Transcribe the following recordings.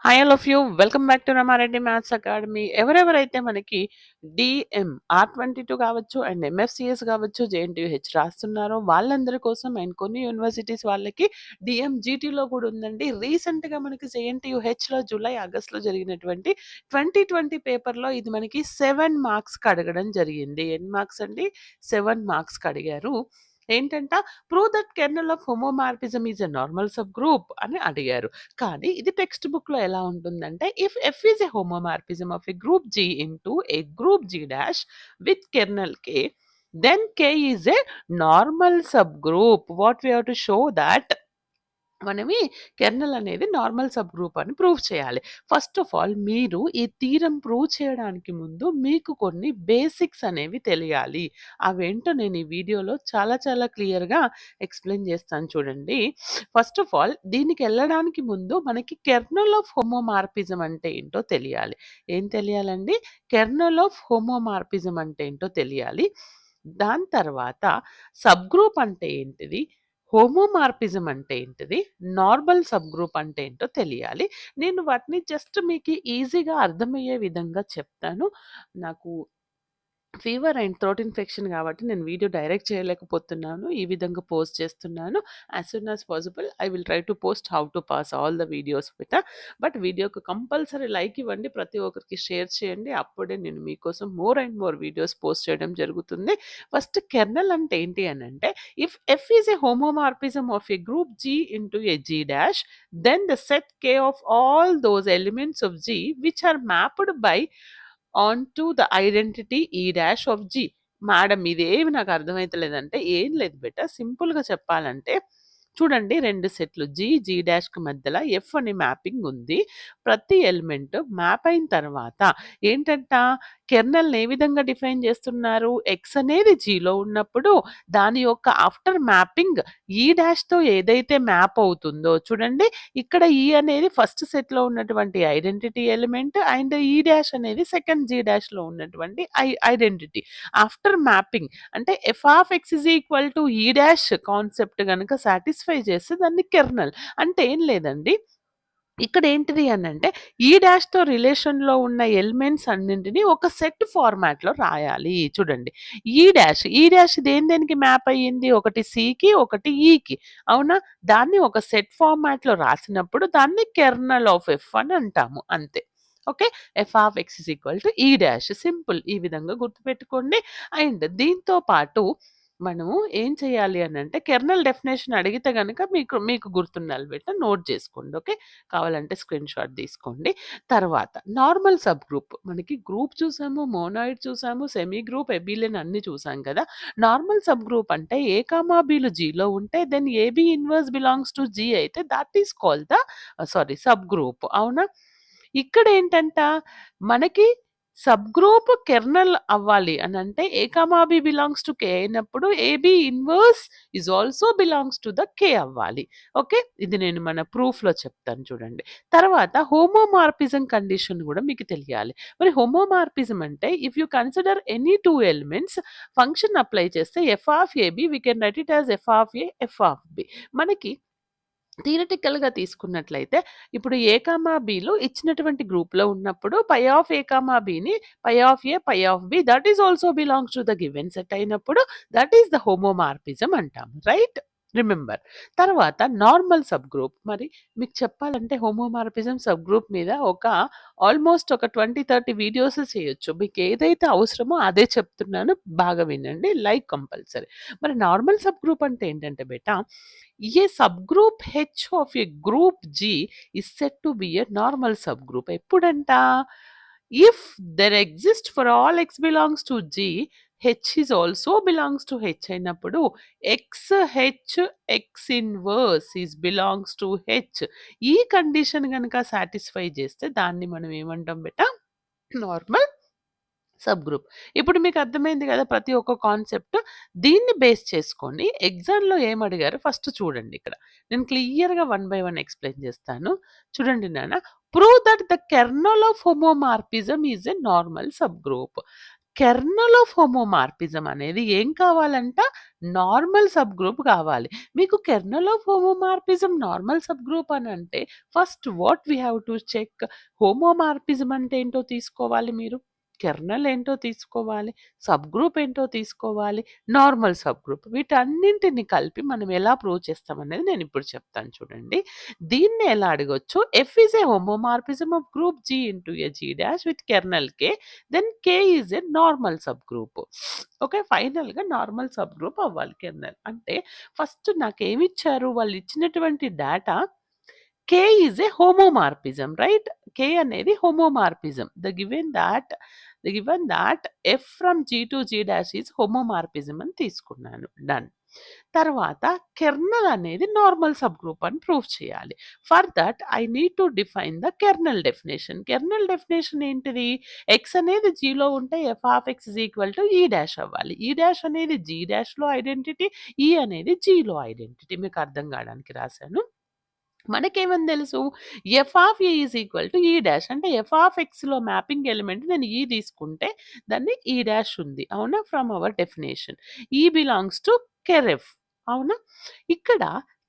Hi all of you. Welcome back to Rama Reddy maths academy. ఎవరెవరైతే మనకి DM R22 కావచ్చు and MFCS కావచ్చు, JNTUH రాస్తున్నారో వాళ్ళందరి కోసం అండ్ కొన్ని యూనివర్సిటీస్ వాళ్ళకి డిఎం జీటీలో కూడా ఉందండి. రీసెంట్గా మనకి జేఎన్టీయూహెచ్లో జూలై ఆగస్ట్లో జరిగినటువంటి 2020 పేపర్లో ఇది మనకి 7 మార్క్స్కి అడగడం జరిగింది. ఎన్ని మార్క్స్ అండి? 7 మార్క్స్కి అడిగారు. ఏంటంట, prove that kernel of homomorphism is a normal subgroup అని అడిగారు. కానీ ఇది టెక్స్ట్ బుక్‌లో ఎలా ఉంటుందంటే, if F is a homomorphism of a group G into a group G dash with kernel K, then K is a normal subgroup. What we have to show that మనమి kernel అనేది normal subgroup అని prove చేయాలి. First of all మీరు ఈ theorem prove చేయడానికి ముందు మీకు కొన్ని బేసిక్స్ అనేవి తెలియాలి. అవేంటో నేను ఈ వీడియోలో చాలా చాలా క్లియర్‌గా ఎక్స్‌ప్లెయిన్ చేస్తాను చూడండి. ఫస్ట్ ఆఫ్ ఆల్ దీనికెళ్ళడానికి ముందు మనకి కెర్నల్ ఆఫ్ హోమోమార్ఫిజం అంటే ఏంటో తెలియాలి. ఏం తెలియాలండి? కెర్నల్ ఆఫ్ హోమోమార్ఫిజం అంటే ఏంటో తెలియాలి. దాని తర్వాత సబ్ గ్రూప్ అంటే ఏంటిది? హోమోమార్ఫిజం అంటే ఏంటిది? నార్మల్ సబ్ గ్రూప్ అంటే ఏంటో తెలియాలి. నేను వాటిని జస్ట్ మీకు ఈజీగా అర్థమయ్యే విధంగా చెప్తాను. నాకు ఫీవర్ అండ్ థ్రోట్ ఇన్ఫెక్షన్ కాబట్టి నేను వీడియో డైరెక్ట్ చేయలేకపోతున్నాను. ఈ విధంగా పోస్ట్ చేస్తున్నాను. As soon as possible I will try to post how to pass all the videos but వీడియోకి కంపల్సరీ లైక్ ఇవ్వండి. ప్రతి ఒక్కరికి షేర్ చేయండి. అప్పుడే నేను మీకోసం more and more videos post చేయడం జరుగుతుంది. ఫస్ట్ కెర్నల్ అంటే ఏంటి అనంటే, if F is a homomorphism of a group G into a G dash, then the set K of all those elements of G which are mapped by on to the identity ఈ dash of G. Madam ఇదేమి నాకు అర్థమైతలేదంటే, ఏం లేదు బేట, సింపుల్‌గా చెప్పాలంటే చూడండి, 2 సెట్లు జీ, జీ డాష్‌కి మధ్యల ఎఫ్ అనే మ్యాపింగ్ ఉంది. ప్రతి ఎలిమెంట్ మ్యాప్ అయిన తర్వాత ఏంటంట, కెర్నల్‌ని ఏ విధంగా డిఫైన్ చేస్తున్నారు? ఎక్స్ అనేది జీలో ఉన్నప్పుడు దాని యొక్క ఆఫ్టర్ మ్యాపింగ్ ఈ డాష్‌తో ఏదైతే మ్యాప్ అవుతుందో చూడండి, ఇక్కడ ఈ అనేది ఫస్ట్ సెట్‌లో ఉన్నటువంటి ఐడెంటిటీ ఎలిమెంట్ అండ్ ఈ డాష్ అనేది సెకండ్ జీ డాష్‌లో ఉన్నటువంటి ఐడెంటిటీ. ఆఫ్టర్ మ్యాపింగ్ అంటే F of X is equal to E dash concept గనక సాటిస్ఫై చేస్తే దాన్ని కెర్నల్. అంటే ఏం లేదండి, ఇక్కడ ఏంటిది అనంటే, ఈ డాష్‌తో రిలేషన్‌లో ఉన్న ఎలిమెంట్స్ అన్నింటిని ఒక సెట్ ఫార్మాట్‌లో రాయాలి. చూడండి, ఈ డాష్ దేని దేనికి మ్యాప్ అయ్యింది? ఒకటి సికి, ఒకటి ఈకి. అవునా? దాన్ని ఒక సెట్ ఫార్మాట్‌లో రాసినప్పుడు దాన్ని కెర్నల్ ఆఫ్ ఎఫ్ అని అంటాము. అంతే. Okay. F of X is equal to E dash. Simple. ఈ విధంగా గుర్తుపెట్టుకోండి. అండ్ దీంతో పాటు మనము ఏం చేయాలి అనంటే, కెర్నల్ డెఫినిషన్ అడిగితే గనక మీకు మీకు గుర్తుండాలి బేట, నోట్ చేసుకోండి. ఓకే. కావాలంటే స్క్రీన్ షాట్ తీసుకోండి. తర్వాత నార్మల్ సబ్ గ్రూప్. మనకి గ్రూప్ చూసాము, మోనాయిడ్ చూసాము, సెమీ గ్రూప్, ఎబిలియన్ అన్నీ చూసాం కదా! నార్మల్ సబ్ గ్రూప్ అంటే ఏ, బీలు జీలో ఉంటే then AB inverse belongs to G అయితే that is called the subgroup. అవునా? ఇక్కడేంటంట, మనకి సబ్ గ్రూప్ కెర్నల్ అవ్వాలి అనంటే A, B belongs to K అయినప్పుడు AB inverse is also belongs to the K అవ్వాలి. ఓకే. ఇది నేను మన ప్రూఫ్‌లో చెప్తాను చూడండి. తర్వాత హోమోమార్ఫిజం కండిషన్ గూడా మీకు తెలియాలి. మరి హోమోమార్ఫిజం అంటే if you consider any 2 elements function apply చేస్తే F of AB we can write it as F of A, F of B. మనకి థియరిటికల్‌గా తీసుకున్నట్లయితే ఇప్పుడు ఏ, బిలు ఇచ్చినటువంటి గ్రూప్‌లో ఉన్నప్పుడు పై ఆఫ్ ఏ, బిని pi of A, pi of B that is also belongs to the given set అయినప్పుడు దట్ ఈస్ ద హోమోమార్ఫిజం అంటాము. రైట్? రిమెంబర్. తర్వాత నార్మల్ సబ్ గ్రూప్. మరి మీకు చెప్పాలంటే హోమోమార్ఫిజం సబ్ గ్రూప్ మీద ఆల్మోస్ట్ ఒక 20, 30 వీడియోస్ చేయొచ్చు. మీకు ఏదైతే అవసరమో అదే చెప్తున్నాను. బాగా వినండి. Like compulsory. మరి నార్మల్ సబ్ గ్రూప్ అంటే ఏంటంటే బేటా, A subgroup H of a group G is said to be a normal subgroup. ఎప్పుడంట? If there exist for all X belongs to G, H is also belongs to H అయినప్పుడు X H X inverse is belongs to H. ఈ condition గనక satisfy చేస్తే దాన్ని మనం ఏమంటాం బేటా? Normal subgroup. ఇప్పుడు మీకు అర్థమైంది కదా ప్రతి ఒక్క కాన్సెప్ట్. దీన్ని బేస్ చేసుకొని ఎగ్జామ్‌లో ఏమడిగారో ఫస్ట్ చూడండి ఇక్కడ. నేను క్లియర్‌గా వన్ బై వన్ ఎక్స్‌ప్లెయిన్ చేస్తాను. చూడండి నాన్న. Prove that the kernel of homomorphism is a normal subgroup. Kernel of homomorphism అనేది ఏం కావాలంట? నార్మల్ సబ్ గ్రూప్ కావాలి. మీకు kernel of homomorphism normal subgroup అనంటే first what we have to check? Homomorphism అంటే ఏంటో తీసుకోవాలి మీరు. కెర్నల్ ఏంటో తీసుకోవాలి. సబ్ గ్రూప్ ఏంటో తీసుకోవాలి. Normal sub group. వీటన్నింటిని కలిపి మనం ఎలా ప్రూవ్ చేస్తామనేది నేనిప్పుడు చెప్తాను చూడండి. దీన్ని ఎలా అడగొచ్చు? F is a homomorphism of group G into a G dash with kernel K, then K is a normal subgroup. Okay. ఫైనల్‌గా నార్మల్ సబ్ గ్రూప్ అవ్వాలి కెర్నల్. అంటే ఫస్ట్ నాకేమిచ్చారు? వాళ్ళు ఇచ్చినటువంటి data K is a homomorphism, right? K అనేది homomorphism. The given that F from G to G dash is homomorphism అని తీసుకున్నాను. Done. తర్వాత kernel అనేది నార్మల్ సబ్ గ్రూప్ అని ప్రూవ్ చేయాలి. For that I need to define the kernel definition. Kernel definition ఏంటిది? x అనేది జీలో ఉంటే f of x is equal to E dash అవ్వాలి. ఈ డాష్ అనేది జీ డాష్‌లో ఐడెంటిటీ, ఈ అనేది జీలో ఐడెంటిటీ. మీకు అర్థం కావడానికి రాశాను. మనకేమని తెలుసు? F of A is equal to E dash. అంటే ఎఫ్ ఆఫ్ ఎక్స్‌లో మ్యాపింగ్ ఎలిమెంట్ నేను ఈ తీసుకుంటే దాన్ని ఈ డాష్ ఉంది. అవునా? From our definition. ఈ బిలాంగ్స్ టు కెరెఫ్. అవునా? ఇక్కడ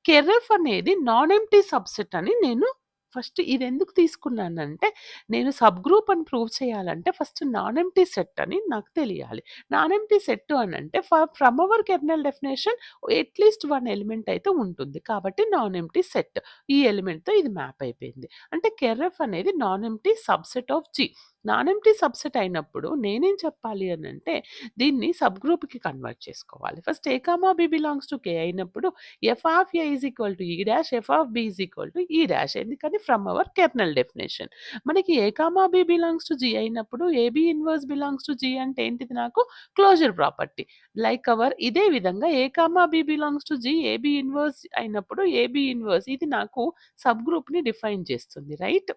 కెరెఫ్ అనేది నాన్ ఎంప్టీ సబ్సెట్ అని నేను ఫస్ట్ ఇదెందుకు తీసుకున్నానంటే, నేను సబ్ గ్రూప్ అని ప్రూవ్ చేయాలంటే ఫస్ట్ నాన్ ఎంప్టీ సెట్ అని నాకు తెలియాలి. నాన్ ఎంప్టీ సెట్ అనంటే from our kernel definition at least 1 element అయితే ఉంటుంది. కాబట్టి నాన్ ఎంప్టీ సెట్. ఈ ఎలిమెంట్‌తో ఇది మ్యాప్ అయిపోయింది. అంటే కెర్రెఫ్ అనేది non empty subset of G. Non empty subset అయినప్పుడు నేనేం చెప్పాలి అనంటే, దీన్ని సబ్ గ్రూప్‌కి కన్వర్ట్ చేసుకోవాలి. First A comma B belongs to K అయినప్పుడు F of A is equal to E dash, F of B is equal to E dash. ఎందుకని? From our kernel definition. మనకి A comma B belongs to G అయినప్పుడు AB inverse belongs to G అంటే ఏంటిది నాకు? Closure property. Like hour ఇదే విధంగా A comma B belongs to G, AB inverse అయినప్పుడు AB inverse ఇది నాకు సబ్ గ్రూప్‌ని డిఫైన్ చేస్తుంది. రైట్?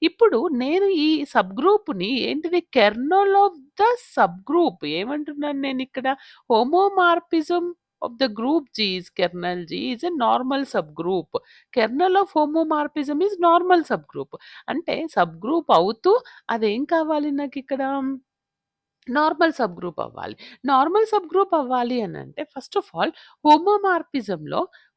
ఇప్పుడు నేను ఈ సబ్ గ్రూప్‌ని ఏంటిది? Kernel of the subgroup ఏమంటున్నాను నేనిక్కడ? Homomorphism of the group G is kernel G is a normal subgroup. Kernel of homomorphism is normal subgroup. అంటే సబ్ గ్రూప్ అవుతూ అదేం కావాలి నాకిక్కడ? నార్మల్ సబ్ గ్రూప్ అవ్వాలి. నార్మల్ సబ్ గ్రూప్ అవ్వాలి అనంటే first of all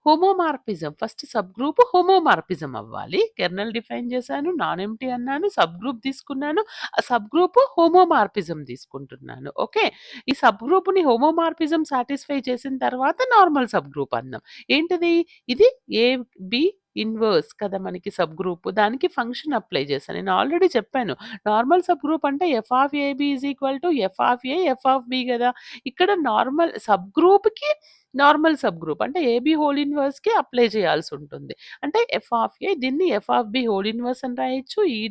homomorphism first subgroup homomorphism అవ్వాలి. Kernel define చేశాను. నాన్ ఎంప్టీ అన్నాను. సబ్ గ్రూప్ తీసుకున్నాను. ఆ సబ్ గ్రూప్ హోమోమార్ఫిజం తీసుకుంటున్నాను. ఓకే. ఈ సబ్ గ్రూప్‌ని హోమోమార్ఫిజం సాటిస్ఫై చేసిన తర్వాత నార్మల్ సబ్ గ్రూప్ అందాం. ఏంటిది? ఇది ఏ, బి ఇన్వర్స్ కదా మనకి సబ్ గ్రూప్. దానికి ఫంక్షన్ అప్లై చేశాను. నేను ఆల్రెడీ చెప్పాను. నార్మల్ సబ్ గ్రూప్ అంటే F of AB is equal to F of A, F of B గదా! ఇక్కడ నార్మల్ సబ్ గ్రూప్‌కి నార్మల్ సబ్ గ్రూప్ అంటే ఏబీ హోల్ ఇన్వర్స్‌కి అప్లై చేయాల్సుంటుంది. అంటే ఎఫ్ ఆఫ్ ఏ దీన్ని F of B whole inverse అని రాయొచ్చు. ఈ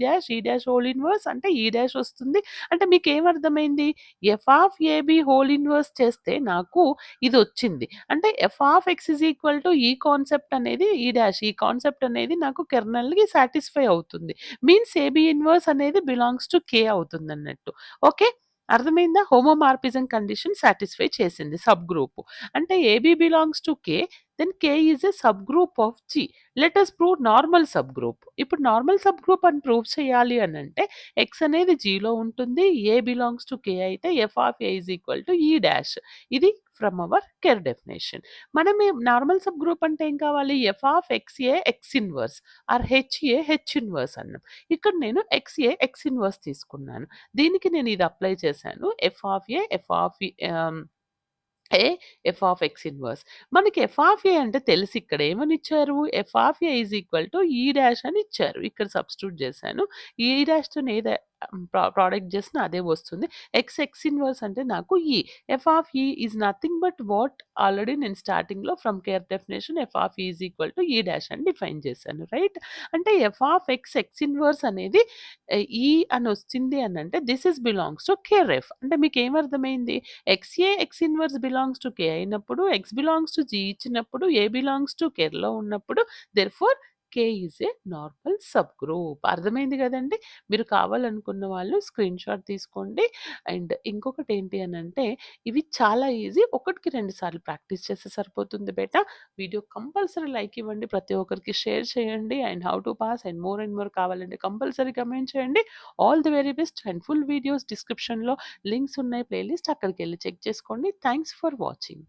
డాష్ హోల్ ఇన్వర్స్ అంటే ఈ డాష్ వస్తుంది. అంటే మీకేమర్థమైంది? F of AB whole inverse చేస్తే నాకు ఇదొచ్చింది. అంటే F of X is equal to E concept అనేది ఈ కాన్సెప్ట్ అనేది నాకు కెర్నల్‌కి సాటిస్ఫై అవుతుంది. మీన్స్ ఏబీ ఇన్వర్స్ అనేది బిలాంగ్స్ టు కే అవుతుందన్నట్టు. ఓకే. అర్థమైందా? హోమోమార్ఫిజం కండిషన్ సాటిస్ఫై చేసింది సబ్ గ్రూప్. అంటే AB belongs to K, then K is a subgroup of G. Let us prove normal subgroup. ఇప్పుడు normal subgroup అని prove చేయాలి అనంటే X అనేది జీలో ఉంటుంది. ఏ బిలాంగ్స్ టు కే అయితే F of A is equal to E dash. ఇది from our ker definition. మనం normal subgroup అంటే ఏం కావాలి? F of XA X inverse are HA H inverse అన్నాం. ఇక్కడ నేను ఎక్స్ఏ ఎక్స్ ఇన్వర్స్ తీసుకున్నాను. దీనికి నేను ఇది అప్లై చేశాను. F of A, A F of X inverse. మనకి ఎఫ్ ఆఫ్ ఏ అంటే తెలిసి ఇక్కడ ఏమనిచ్చారు? F of A is equal to E dash అని ఇచ్చారు. ఇక్కడ సబ్స్టిట్యూట్ చేశాను. ఈ డాష్‌తోని ప్రొడక్ట్ చేసినా అదే వస్తుంది. ఎక్స్ ఇన్వర్స్ అంటే నాకు E. F of E is nothing but what already నేను స్టార్టింగ్‌లో from ker definition F of E is equal to E dash అని డిఫైన్ చేశాను. రైట్? అంటే ఎఫ్ ఆఫ్ ఎక్స్ ఇన్వర్స్ అనేది ఈ అని వచ్చింది అనంటే this is belongs to ker f. అంటే మీకేమర్థమైంది? X A X inverse belongs to K అయినప్పుడు, ఎక్స్ బిలాంగ్స్ టు జీ ఇచ్చినప్పుడు, ఏ బిలాంగ్స్ టు కెర్‌లో ఉన్నప్పుడు therefore K is a normal sub group. అర్థమైంది గదండీ! మీరు కావాలనుకున్న వాళ్ళు స్క్రీన్‌షాట్ తీసుకోండి. అండ్ ఇంకొకటేంటి అనంటే, ఇవి చాలా ఈజీ. ఒకటికి 2 సార్లు ప్రాక్టీస్ చేస్తే సరిపోతుంది బేటా. వీడియో కంపల్సరీ లైక్ ఇవ్వండి. ప్రతి ఒక్కరికి షేర్ చేయండి. And how to pass and more కావాలంటే కంపల్సరీ కమెంట్ చేయండి. All the very best and full videos డిస్క్రిప్షన్‌లో లింక్స్ ఉన్నాయి ప్లేలిస్ట్ అక్కడికెళ్లి చెక్ చేసుకోండి. Thanks for watching.